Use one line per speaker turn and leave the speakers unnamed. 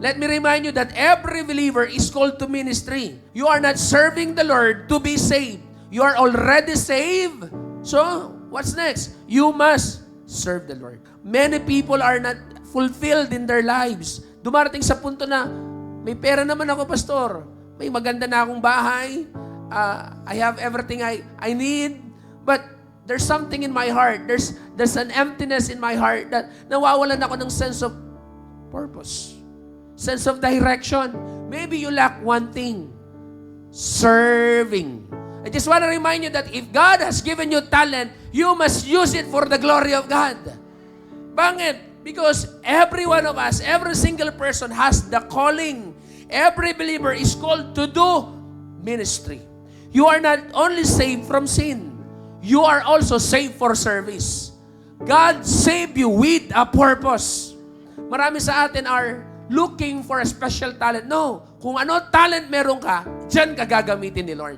let me remind you that every believer is called to ministry. You are not serving the Lord to be saved. You are already saved. So, what's next? You must serve the Lord. Many people are not fulfilled in their lives. Dumarating sa punto na, may pera naman ako, pastor. May maganda na akong bahay. I have everything I need. But there's something in my heart. There's an emptiness in my heart that nawawalan ako ng sense of purpose. Sense of direction. Maybe you lack one thing. Serving. I just want to remind you that if God has given you talent, you must use it for the glory of God. Bakit? Because every one of us, every single person has the calling. Every believer is called to do ministry. You are not only saved from sin, you are also saved for service. God saved you with a purpose. Marami sa atin are looking for a special talent. No. Kung ano talent meron ka, dyan ka gagamitin ni Lord.